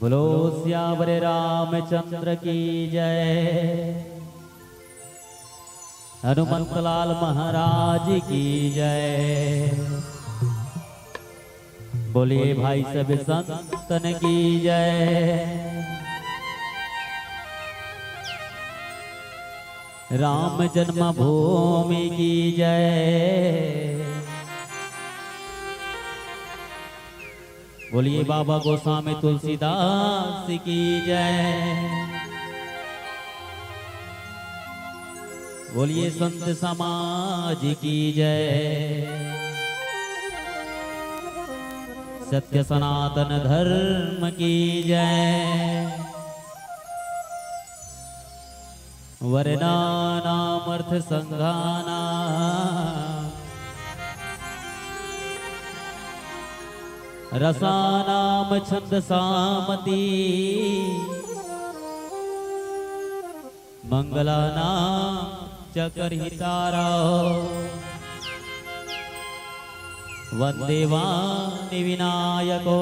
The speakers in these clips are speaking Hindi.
बोलो श्यावर रामचंद्र की जय। हनुमंत लाल महाराज की जय। बोलिए भाई सब संतन की जय। राम जन्मभूमि की जय। बोलिए बाबा गोस्वामी तुलसीदास की जय। बोलिए संत समाज की जय। सत्य सनातन धर्म की जय। वर्णानामर्थ संघाना रसानाम छंदसामती मंगलानाम चकरहितारा वंदे वाणि विनायको।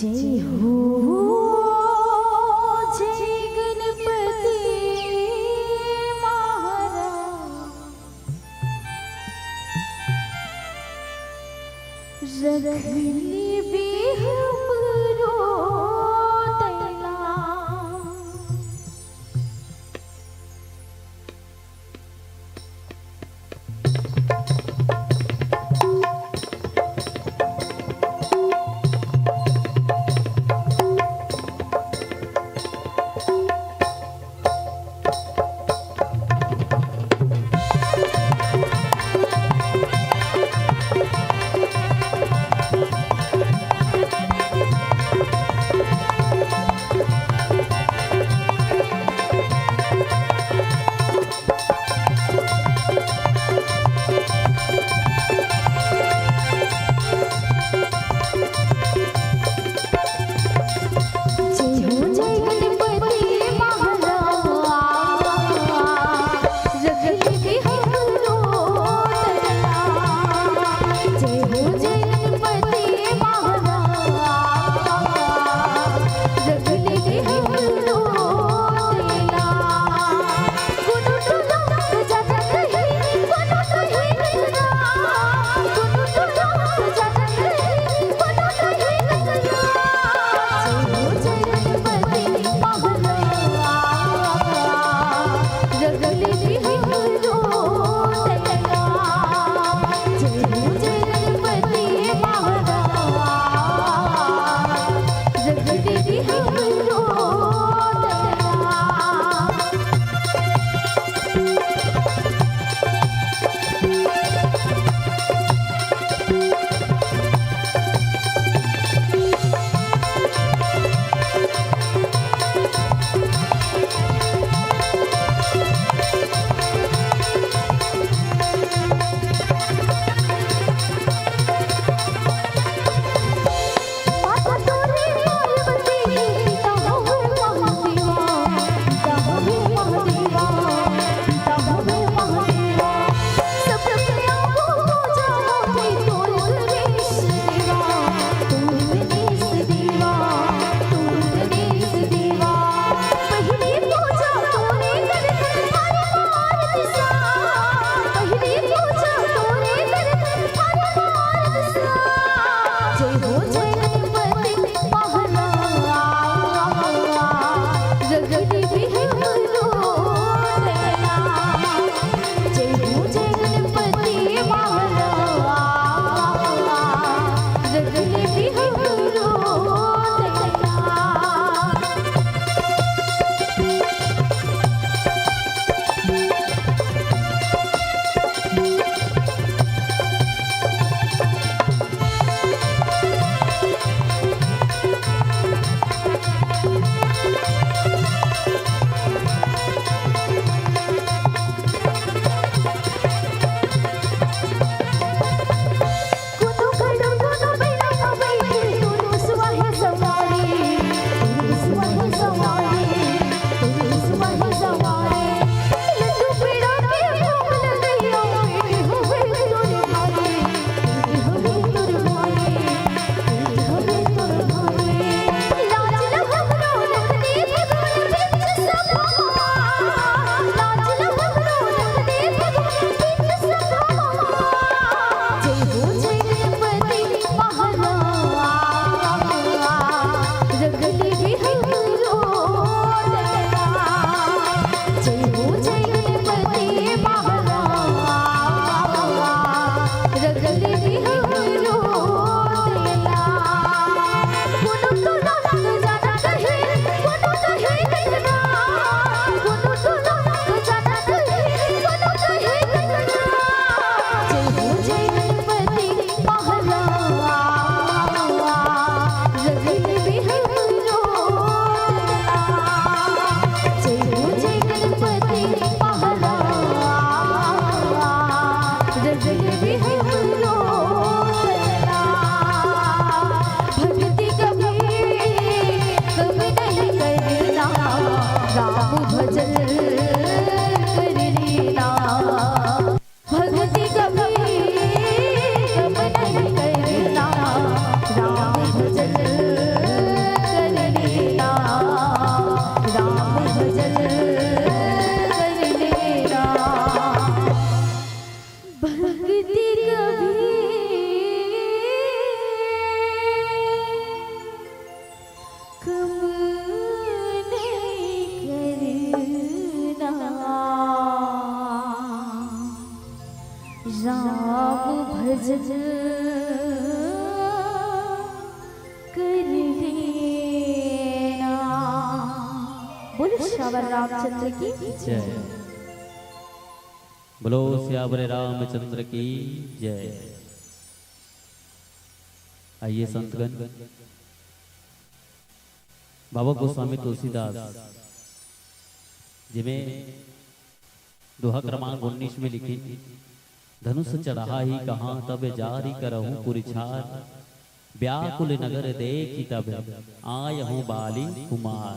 जय हो जय गणपति महाराज रखली भी हमरो तैला कम नहीं करना, राम भजन कर लेना। बोलो श्यावर रामचंद्र की जय। बोलो श्यावर रामचंद्र की जय। आइए संतगण, बाबा गोस्वामी तुलसीदास जिमें दोहा क्रमांक 19 में लिखी, धनुष चढ़ा ही कहाँ तब जारी करहूं पुरछार, व्याकुल नगर देखी तब आय हूं बाली कुमार।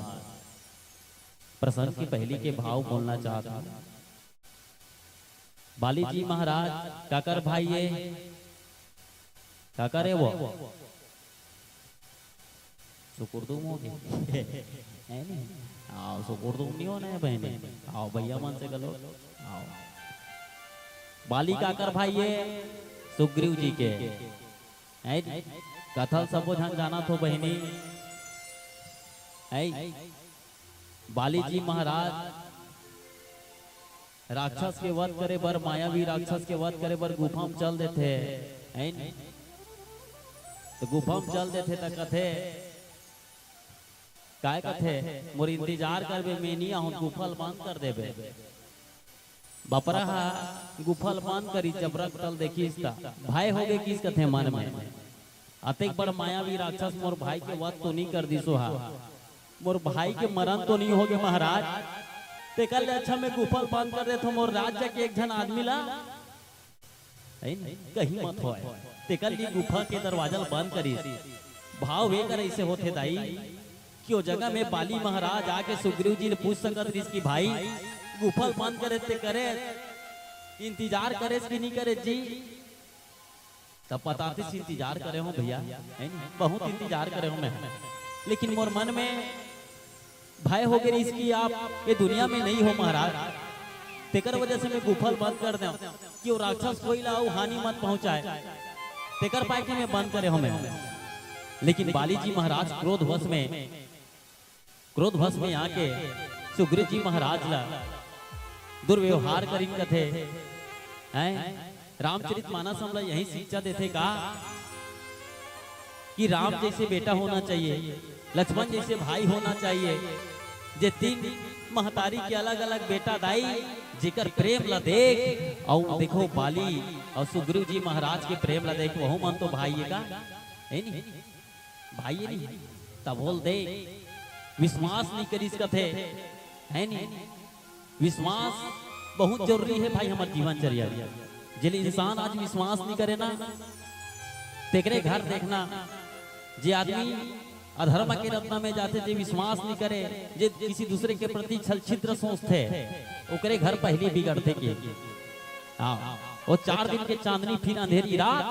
प्रसंग की पहली के भाव बोलना चाहता। बाली जी महाराज काकर भाई है, काकर है वो सुकुर्दुम हो गए है नहीं, आओ सुकुर्दुम नहीं होना है बहने, आओ भैया मन से गलो आओ। बाली काकर भाई है सुग्रीव जी के है, कथल सबो झन जाना तो बहनी है। बाली जी महाराज राक्षस के वध करे बर, मायावी राक्षस के वध करे बर गुफा में चल देते हैं, तो गुफा में चल देते तो कथे काय कथे मोर इंतजार करबे, मैं नहीं आऊं गुफल बंद कर देबे। बपरा गुफल बंद करी जबरक तल देखी इसका भाई हो गए किस कथे मन में, अतेक बड़ मायावी राक्षस मोर भाई के वध तो नहीं कर दी सोहा, मोर भाई के मरण तो नहीं हो गए महाराज, ते कल अच्छा मैं गुफल बंद कर दे तो मोर राज्य के एक जन आदमी ला कहीं मत हो, ते कल ये गुफा के दरवाजा बंद करी। भाव वे कर ऐसे होते दाई कि वो जगह में बाली महाराज आके सुग्रीव जी ने पूछ सकत इसकी भाई गुफल बंद करे ते करे इंतजार करे कि नहीं करे जी, तब पता थे इंतजार करे हो भैया, बहुत इंतजार करे हो मैं, लेकिन मोर मन में भय हो गई इसकी आप ये दुनिया में नहीं हो महाराज, तेकर वजह से मैं गुफल बंद कर दे कि वो राक्षस कोई लाओ हानि मत पहुंचाए, तेकर पाए के मैं बंद करे हो मैं। लेकिन बाली जी महाराज क्रोधवश में आके सुग्रीव जी महाराज ला दुर्व्यवहार करी कथे हैं। रामचरितमानस हमला यही शिक्षा देते का कि राम जैसे बेटा होना चाहिए, लक्ष्मण जैसे भाई होना चाहिए, जे तीन महतारी के अलग अलग बेटा दाई जिकर प्रेम ला देख, और देखो बाली और सुग्रीव जी महाराज के प्रेम ला देख, वह मन तो भाई का है नहीं, भाई नहीं तब बोल दे विश्वास नहीं करी कथे है नहीं। विश्वास बहुत जरूरी है भाई हमारे जीवनचर्या, जिले इंसान आज विश्वास नहीं करे ना, तेरे घर देखना जे आदमी अधर्म के रत्ना में जाते जे विश्वास नहीं करे, जे किसी दूसरे के प्रति छल छिद्र सोचते ओकरे घर पहले बिगड़ते के वो 4 दिन के चांदनी फिर अंधेरी रात,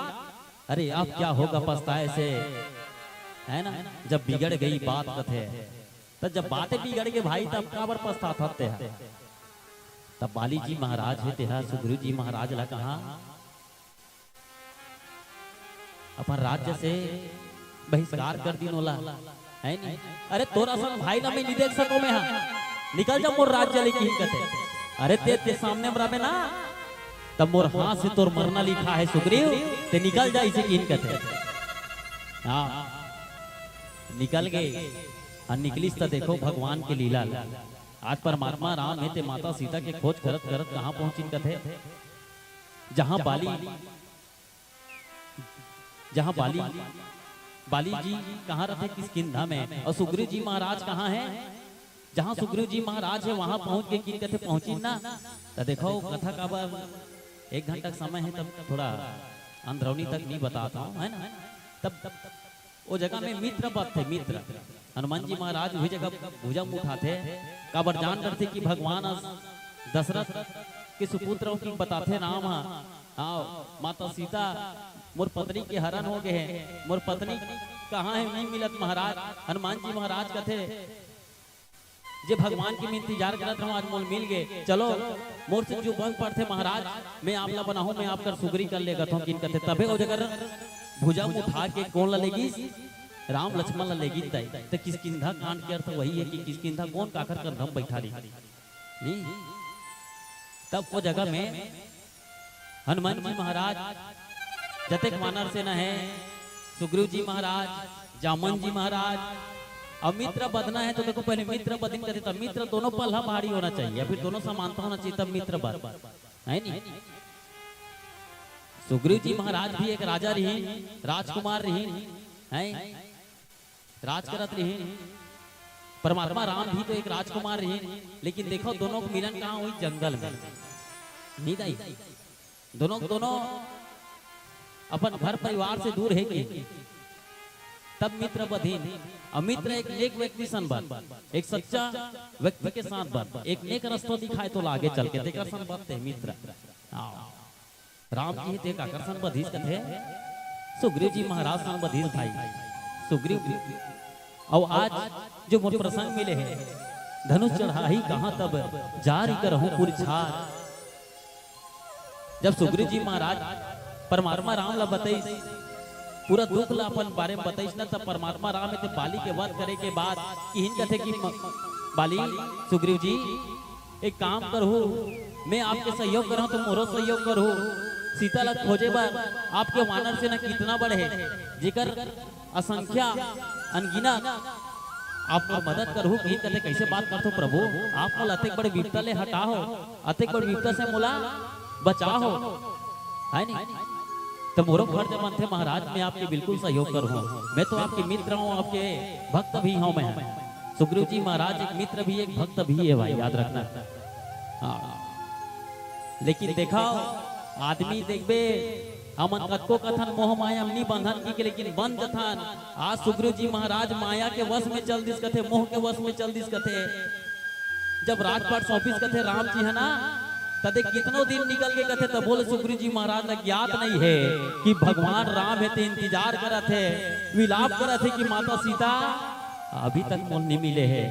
अरे अब क्या होगा पछताए से है ना, जब बिगड़ गई बात कथे, तो जब बातें बिगड़ गए भाई तब काबर पछताते हैं। तब बाली जी महाराज है तेरा सुग्रीव जी महाराज ला कहा अपन राज्य से बहिष्कार कर दी नोला है नहीं, अरे तोरा सन भाई ना मैं नहीं देख सको मैं, हाँ निकल जा मोर राज्य लेके कथे, अरे ते सामने में ना तब मोर हाथ से तोर मरना लिखा है सुग्रीव, ते निकल जा इसे कीन कथे। हाँ निकल गए और निकलिस तो देखो भगवान के लीला, आज परमात्मा राम है ते माता सीता के खोज करत करत कहाँ पहुंची कथे, जहां बाली जी कहाँ रहते किस किंधा में, और सुग्रीव जी महाराज कहाँ हैं, जहाँ सुग्रीव जी महाराज है वहां पहुंच के किन कथे पहुंची ना, तो देखो कथा का 1 घंटा समय है, तब थोड़ा अंदरौनी तक नहीं बताता हूँ है ना। तब वो जगह में मित्र पद थे, मित्र हनुमान जी महाराज वही जगह भुजा उठाते काबर जान करते कि भगवान दशरथ के सुपुत्र की बताते राम आओ माता सीता मोर पत्नी के हरण हो गए हैं, मोर पत्नी कहाँ है नहीं मिलत महाराज। हनुमान जी महाराज कथे जे भगवान की इंतजार करत हूँ, आज मोल मिल गए, चलो मोर से जो बंग पड़ते महाराज मैं आप ला बनाऊं, मैं आपका सुगरी कर लेगा तो किन कथे, तबे वो जगह भुजा उठा के कौन ला लेगी राम लक्ष्मण ला लेगी तय तो किसकिंधा कांड के अर्थ वही है कि किसकिंधा कौन काकर कर धम बैठा रही नहीं। तब वो जगह में हनुमान जी महाराज जतेक वानर सेना है, सुग्रीव जी महाराज, जामन जी महाराज, अब मित्र बदना है तो देखो पहले मित्र बदन करते तब मित्र दोनों पल्ला भारी होना चाहिए या फिर दोनों समानता होना चाहिए तब मित्र बद है नहीं। सुग्रीव जी महाराज भी एक राजा रही, राजकुमार रही है, राज करत रही। परमात्मा राम भी तो एक राजकुमार रही, लेकिन देखो दोनों को मिलन कहाँ हुई, जंगल में नहीं दाई। दोनों अपन घर परिवार से दूर है कि तब मित्र बधीन। अमित्र एक नेक व्यक्ति सन बन, एक सच्चा व्यक्ति के साथ बन, एक नेक रास्ता दिखाए तो आगे चल के देकर सन बनते मित्र। राम जी थे आकर्षण बधीस कथे, सुग्रीव जी महाराज सन बधीस भाई सुग्रीव। और आज जो मोर प्रसंग मिले हैं, धनुष चढ़ाई कहाँ तब जारी करहूं पुरछार। जब सुग्रीव जी महाराज परमात्मा राम ला बताइस पूरा दुख ला अपन बारे में बताइस ना, तब परमात्मा राम थे बाली के वध करे के बाद किन कथे कि बाली सुग्रीव जी एक काम करहु, मैं आपके सहयोग करहूं तो मोरो सहयोग करहु। सीता ला खोजे बार आपके वानर से न कितना बड़े जिकर असंख्या अनगिना आपको मदद करहु। किन कथे कैसे बात करतो प्रभु, आप मोला अतेक बड़े विपदा ले हटाओ, अतेक बड़े विपदा से मोला बचाओ है नहीं। तो मोरो घर जब थे महाराज मैं आपके बिल्कुल सहयोग करूँ, मैं तो आपके मित्र हूँ, आपके भक्त भी हूँ मैं। सुग्रीव जी महाराज एक मित्र भी एक भक्त भी है भाई, याद रखना। लेकिन देखा आदमी देखबे हमन कतको कथन मोह माया हमनी बंधन की, लेकिन बंद कथन आज सुग्रीव जी महाराज माया के वश में चल दिस कथे, मोह के वश में चल दिस कथे। जब राजपाट सौंपिस कथे राम जी है ना, तदे कितनों दिन निकल के कथे, तब बोले सुग्रीव जी महाराज ने ज्ञात नहीं है कि भगवान राम है ते इंतजार करत है, विलाप करत है कि माता सीता अभी तक मोल नहीं मिले है।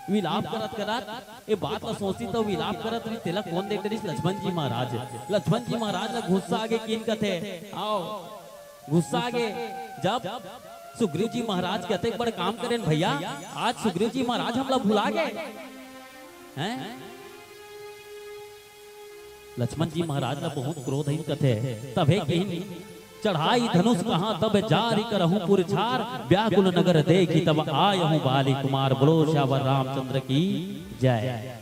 विलाप करत करत ये बात ला सोची तो विलाप करत रही तेला कौन देख रही, लक्ष्मण जी महाराज। लक्ष्मण जी महाराज ने गुस्सा आगे किन कथे, आओ गुस्सा आगे जब सुग्रीव जी महाराज कहते बड़े काम करें भैया, आज सुग्रीव जी महाराज हम लोग भुला गए हैं। लक्ष्मण जी महाराज ने बहुत क्रोध ही कथे, तबे किन चढ़ाई धनुष कहाँ तब जारी करहूं पुरछार। व्याकुल नगर देखी तब आयहूं बाली कुमार, बोलो श्यावर रामचंद्र की जय।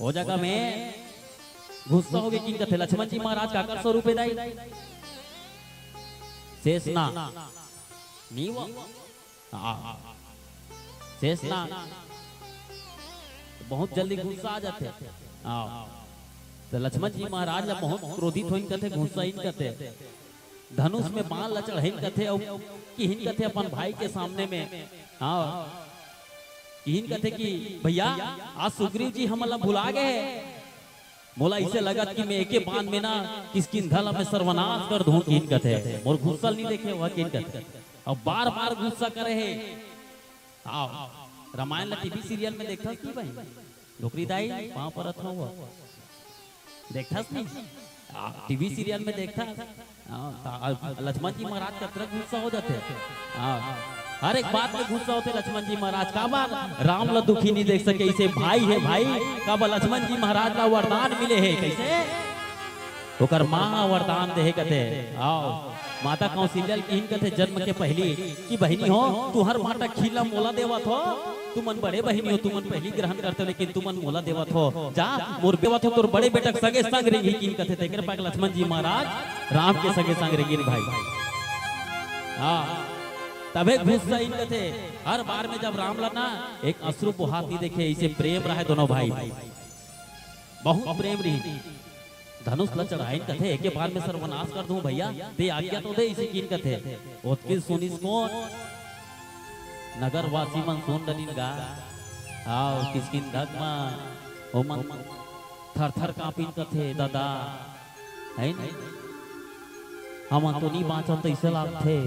हो जगह में गुस्सा हो गए किन कथे, लक्ष्मण जी महाराज का कर स्वरूप दाई शेषना नीवा शेषना बहुत जल्दी गुस्सा आ जाते। तो लक्ष्मण जी महाराज जब बहुत क्रोधित होइन कथे, गुस्सा इन कथे, धनुष में बाण ला चढ़ाइन कथे और किहिन कथे अपन भाई के सामने में। हाँ किहिन कथे कि भैया आज सुग्रीव जी हमला भुला गए, मोला इसे लगा कि मैं एके बाण में ना किसकिंधा ला मैं सर्वनाश कर दूं। किहिन कथे मोर गुस्सा नहीं देखे हुआ किहिन कथे, और बार बार गुस्सा करे है। रामायण ला टीवी सीरियल में देखता की भाई नौकरी दाई वहां पर था हुआ देखा नहीं, टीवी सीरियल में देखता। लक्ष्मण जी महाराज का तरह गुस्सा हो जाते, हर एक बात में गुस्सा होते लक्ष्मण जी महाराज। का बात राम ला दुखी नहीं देख सके, इसे भाई है भाई का लक्ष्मण जी महाराज का वरदान मिले है कैसे ओकर माँ वरदान दे कथे। आओ माता कौशल्या की कथे जन्म के पहली कि बहनी हो तू हर माता खिला मोला देवत हो, तुमन बड़े बहनी हो, तुमन पहली ग्रहण करते हो, लेकिन तुमन मोला देवत हो, जा मोर देवत हो तोर बड़े बेटक सगे संग रही किन कथे। तेकर पाक लक्ष्मण जी महाराज राम के सगे संग रही भाई। हाँ तबे गुस्सा इन कथे, हर बार में जब राम लना एक अश्रु बहाती देखे, इसे प्रेम रहे दोनों भाई, बहुत प्रेम रही। धनुष ला चढ़ाइन कथे एके बार में सर्वनाश कर दूं भैया, दे आज्ञा तो दे इसे किन कथे। ओतकी सुनिस कौन नगर वासी मन सुन डलिन गा, आओ किसकिन धगमा ओ मन थर थर कापिन कथे दादा है नहीं, हम तो नहीं बाँचल तो इसे लाभ थे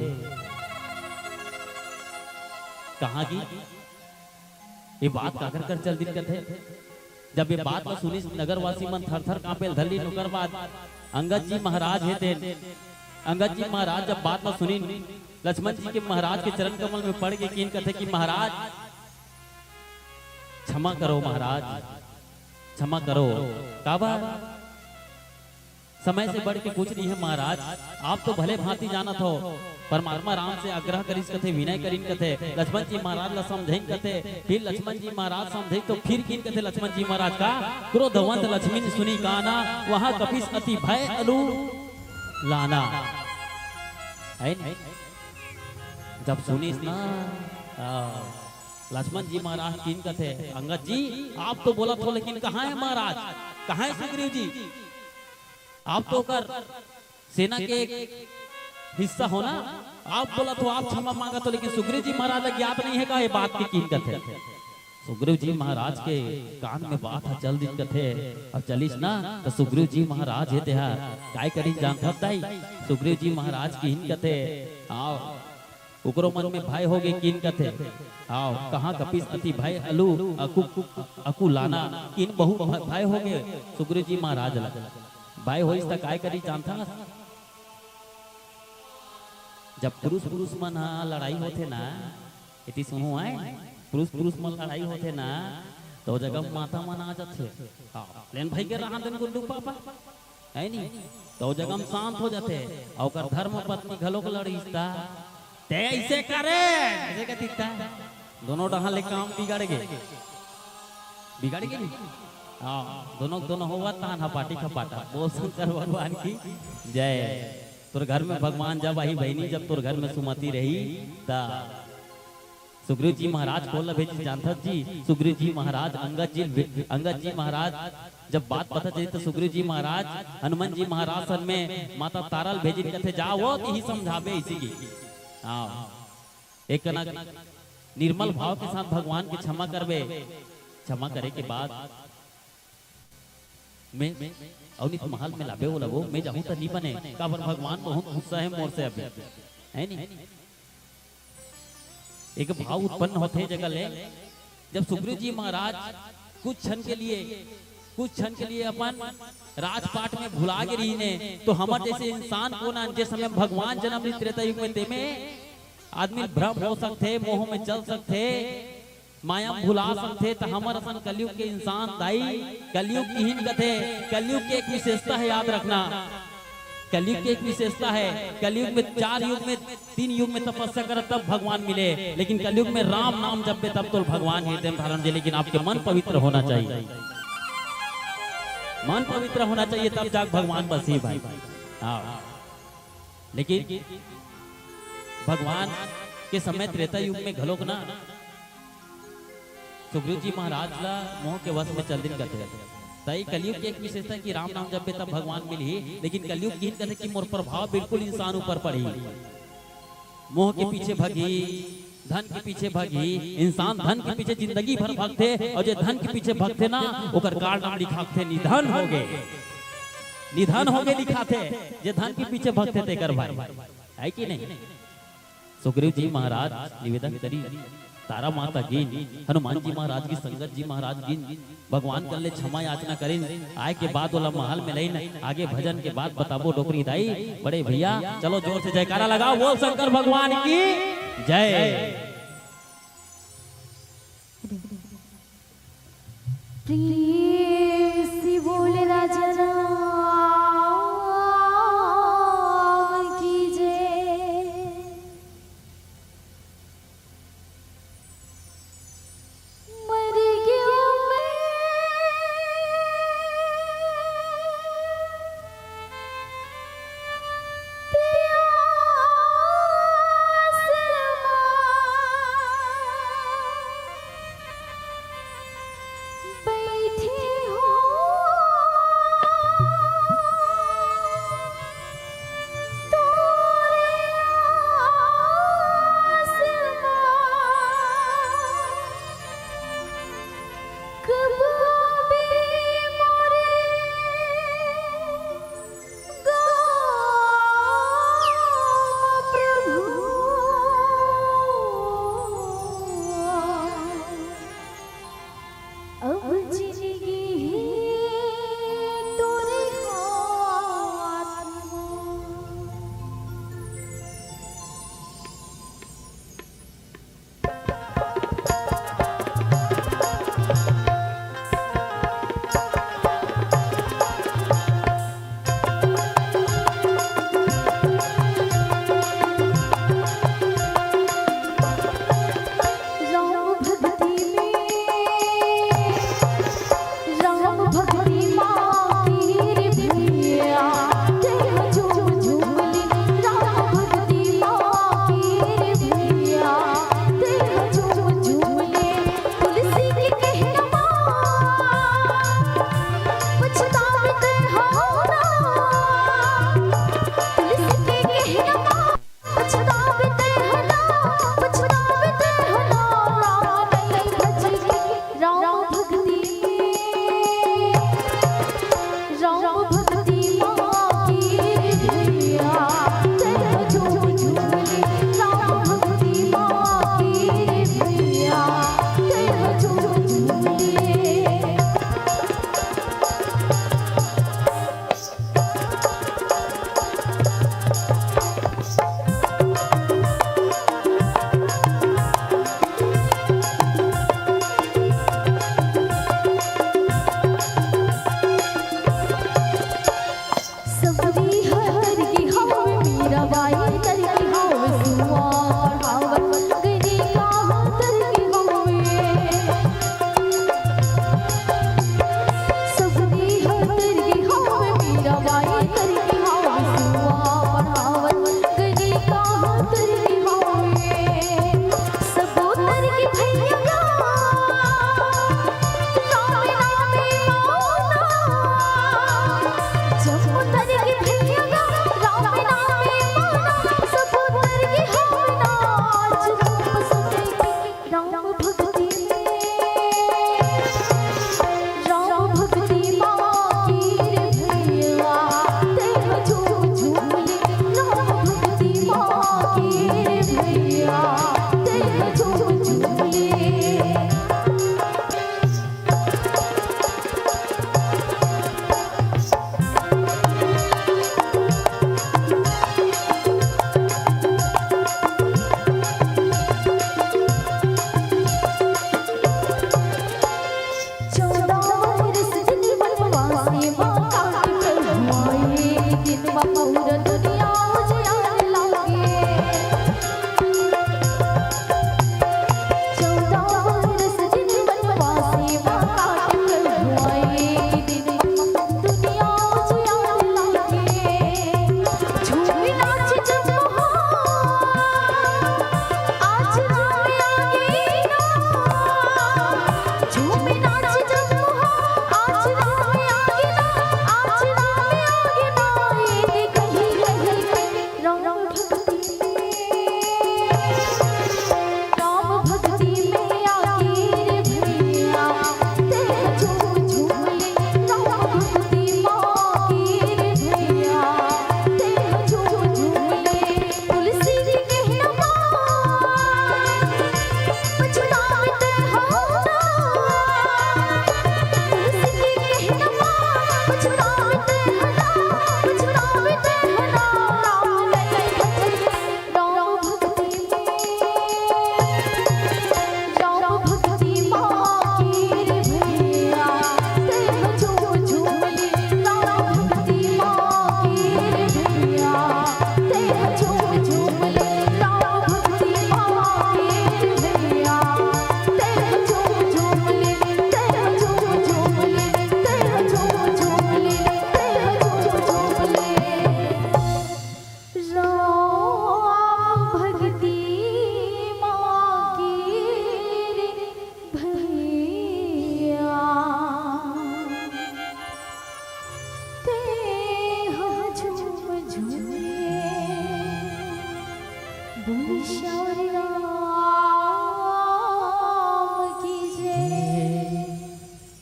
कहाँ की ये बात काकर कर चल दिन कथे। जब ये बात को सुनी नगरवासी मन थर थर कांपे धली नौकर बाद अंगद जी महाराज है थे। अंगद जी महाराज जब बात को सुनी लक्ष्मण जी के महाराज के चरण कमल में पड़ के कीन कहते कि महाराज क्षमा करो, महाराज क्षमा करो। काबा समय से बढ़ के कुछ नहीं है महाराज, आप तो भले भांति जानत हो, परमात्मा राम से आग्रह करिस कथे, विनय करिन कथे, लक्ष्मण जी महाराज ला समझेन कथे, फिर लक्ष्मण जी महाराज समझे तो फिर किन कथे लक्ष्मण जी महाराज का क्रोधवंत लक्ष्मण सुनी काना, वहां कपिस अति भय अलू लाना। है नहीं? जब सुनिस ना लक्ष्मण जी महाराज किन कथे, अंगद जी आप तो बोला थो लेकिन कहाँ है महाराज, कहाँ है सुग्रीव जी, आप तो कर सेना के एक हिस्सा हो ना, आप बोला तो आप क्षमा मांगा तो, लेकिन सुग्रीव जी महाराज ज्ञात नहीं है का ये बात की कीन कथे। सुग्रीव जी महाराज के कान में बात है चल दिन कथे, अब चलिस ना तो सुग्रीव जी महाराज है तेहार काय करी जानता ताई, सुग्रीव जी महाराज की हिन कथे आओ उकरो मन में भय हो गए किन कथे, आओ कहाँ कपिस अति भय अलू अकु लाना, किन बहु भय हो गए सुग्रीव जी महाराज ला भाई हो तक काय करी जानता ना, जब पुरुष पुरुष मन लड़ाई होते ना, इति सुनो आए पुरुष पुरुष मन लड़ाई होते ना तो जगह माता मन आ जाते, लेन भाई के रहा दिन गुड्डू पापा है नहीं, तो जगह में शांत हो जाते, और धर्म पत्नी घलोक लड़ीता ते ऐसे करे ऐसे का दिखता है, दोनों डहा ले काम बिगाड़ गए नहीं, दोनों दोनों हुआ तान हपाटी खपाटा। बोल शंकर भगवान की जय। तोर घर में भगवान जब आई बहनी, जब तोर घर में सुमति रही ता सुग्रीव जी महाराज को भेजी जानता जी, सुग्रीव जी महाराज अंगद जी महाराज जब बात पता चली तो सुग्रीव जी महाराज हनुमान जी महाराज सन में माता तारल भेजी कहते जाओ वो ही समझावे इसी की। एक निर्मल भाव के साथ भगवान की क्षमा करवे, क्षमा करे के बाद मैं अवनीत महल में लाबे वो लगो मैं जाऊं तो नहीं बने, काबर भगवान बहुत गुस्सा है मोर से अभी है नहीं। एक भाव उत्पन्न होते जगह ले, जब सुग्रीव जी महाराज कुछ क्षण के लिए अपन राजपाट में भुला के रही ने, तो हमारे जैसे इंसान को ना जिस समय भगवान जन्म ली त्रेता युग में ते में आदमी भ्रम हो सकते, मोह में चल सकते, माया भुला सकते, तो हमारे अपन कलयुग के इंसान दाई कलयुग की हीन कथे। कलयुग की एक विशेषता है, याद रखना, कलयुग की एक विशेषता है, कलयुग में 4 युग में 3 युग में तपस्या कर तब भगवान मिले, लेकिन कलयुग में राम नाम जपे तब तो भगवान हृदय में धारण दे। लेकिन आपके मन पवित्र होना चाहिए, मन पवित्र होना चाहिए तब जाके भगवान बसे भाई। हाँ, लेकिन भगवान के समय त्रेता युग में घलोक ना सुग्रीव जी महाराज ला मोह के वश में चल दिन करते तई कलयुग की एक विशेषता कि राम नाम जपे तब भगवान मिली, लेकिन कलयुग की कहते कि मोर प्रभाव बिल्कुल इंसान ऊपर पड़ी, मोह के पीछे भगी, धन के पीछे भगी, इंसान धन के पीछे जिंदगी भर भगते, और जो धन के पीछे भगते ना ओकर काल नाम लिखाते निधन हो गए लिखाते, जे धन के पीछे भगते ते कर भाई है कि नहीं। सुग्रीव जी महाराज निवेदन करी तारा माता गिन, हनुमान जी महाराज की संगत जी महाराज गिन, भगवान कर ले क्षमा याचना करें, आए के बाद वाला महल में लेन, आगे भजन के बाद बताबो डोकरी दाई। बड़े भैया चलो जोर से जयकारा लगाओ, बोल शंकर भगवान की जय। प्रिय सी बोले राजा बैठे के भैया राम नाम में मौना जब उतर के भैया राम नाम में मौना सब उतर के हम नाच रूप सके राम भक्ति माँ की रे भैया तेरा झूम झूले राम भक्ति माँ की रे भैया तेरा झूम झूले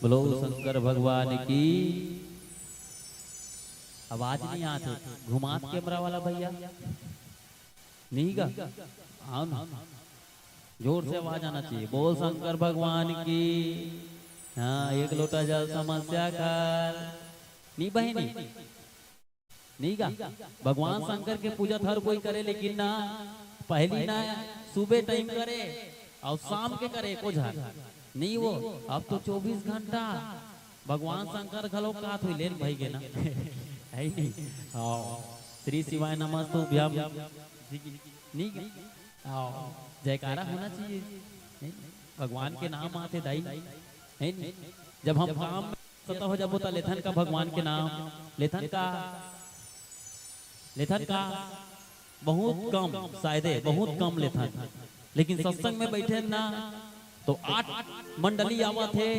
बोलो शंकर भगवान की। आवाज नहीं आती, घुमात कैमरा वाला भैया नहीं गा, हाँ ना, जोर से आवाज आना चाहिए। बोल शंकर भगवान की। हाँ, एक लोटा जल समस्या कर नहीं बहनी नहीं गा। भगवान शंकर के पूजा हर कोई करे, लेकिन ना पहली ना सुबह टाइम करे और शाम के करे को झा नहीं वो। अब तो 24 घंटा भगवान शंकर घलो कात हुई लेन भाई के ना है नहीं। श्री शिवाय नमस्तुभ्यम नहीं, जयकारा होना चाहिए। भगवान के नाम आते दाई है नहीं। जब हम काम सता हो जब होता लेथन का भगवान के नाम, लेथन का बहुत कम, शायद बहुत कम लेथन। लेकिन सत्संग में बैठे ना तो 8 मंडली आवत है,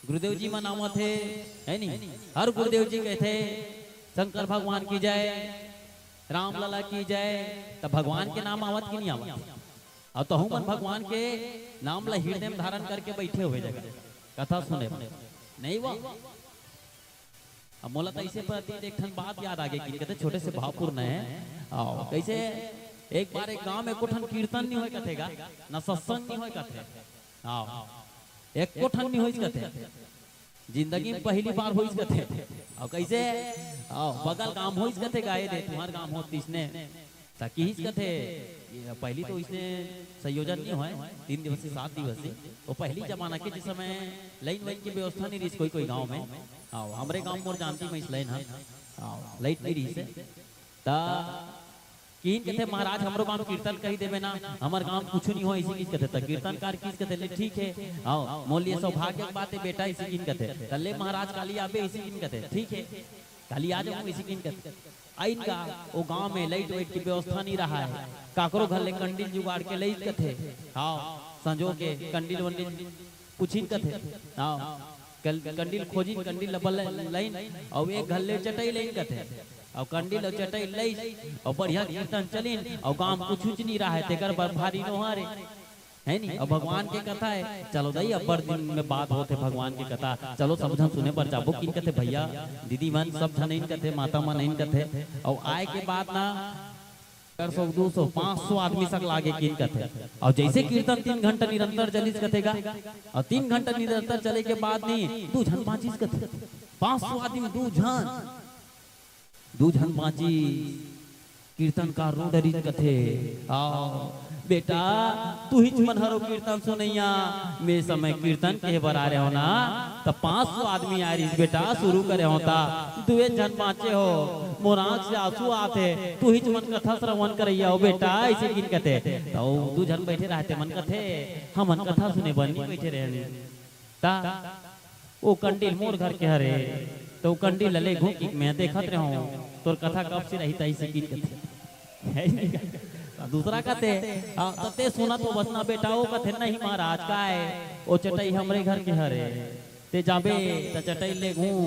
गुरुदेव जी मन आवत है नहीं। हर गुरुदेव जी कहते शंकर भगवान की जय, राम लला की जय। तो भगवान के नाम आवत की नहीं आवत? और तो हम भगवान के नाम ला हृदय में धारण करके बैठे हुए जगह कथा सुने नहीं वो। अब मोला तो ऐसे प्रति एक ठन बात याद आ गई कि कहते छोटे से भावपूर्ण है। आओ कैसे एक बार एक गांव में कोठन कीर्तन नहीं होय कथेगा ना सत्संग नहीं होय कथे। आओ एक कोठन नहीं होय कथे, जिंदगी में पहली बार होइस कथे। और कैसे आओ बगल गांव होइस कथे गाए दे तुम्हार गांव होत इसने ताकि हिच कथे। पहली तो इसने संयोजन नहीं हुआ 3 दिवसीय 7 दिवसीय। वो पहली जमाना के जिस समय लाइन वाइन की व्यवस्था नहीं रही कोई गांव में। आओ हमारे गांव में जानती मैं इस लाइन हाँ लाइट नहीं रही से किन कहते महाराज हमरो गांव कीर्तन कही देवे ना, हमार गांव कुछ नहीं हो इसी किस कहते कीर्तनकार किस कहते ठीक है। आओ मोलिए सौभाग्य की बात है बेटा इसी किन कहते कल्ले महाराज काली आबे इसी किन कहते ठीक है काली आ जाऊँ इसी किन कहते। आइन का वो गांव में लाइट वाइट की व्यवस्था नहीं रहा है, काकरो घर ले कंडिल जुगाड़ के लाइट कथे। हाँ संजो के कंडील वंडील पूछिन कथे आओ कंडील खोजिन कंडील लबल लाइन और एक घल्ले चटई लाइन कथे और कंडील और चटई लई और बढ़िया कीर्तन चलिन और काम कुछ नहीं रहा है तेकर भारी नोहारे है नहीं। और भगवान के कथा है चलो दई अब दिन में बात होते भगवान की कथा चलो सब जन सुने पर जाबो किन कथे भैया दीदी मन सब जन इन कथे माता मन इन कथे और आए के बाद ना 100 200 500 आदमी तक लागे किन कथे और जैसे कीर्तन 3 घंटा निरंतर चलिस कथेगा और 3 घंटा निरंतर चले के बाद नहीं 2 जन 25 कथे 500 आदमी 2 जन 25 कीर्तन का रोडरी कथे आओ बेटा तू ही मनहरो कीर्तन सुनैया मैं समय कीर्तन के बरा रहे हो ना तो 500 आदमी आ रही बेटा शुरू करे होता 2 जन बाँचे हो मोर आँख से आंसू आते तू ही मन कथा श्रवण करैया हो बेटा ऐसे किन कथे तो 2 जन बैठे रहते मन कथे हम मन कथा सुने बनी बैठे रहे ता ओ कंडील मोर घर के हरे तो कंडील लले घूम मैं देखत रहो तोर कथा कब से रही ऐसे किन कथे है दूसरा कथे ते सुना तो बसना बेटा वो कथे नहीं महाराज का है वो चटई हमरे घर के हरे ते जाबे त चटई ले घूम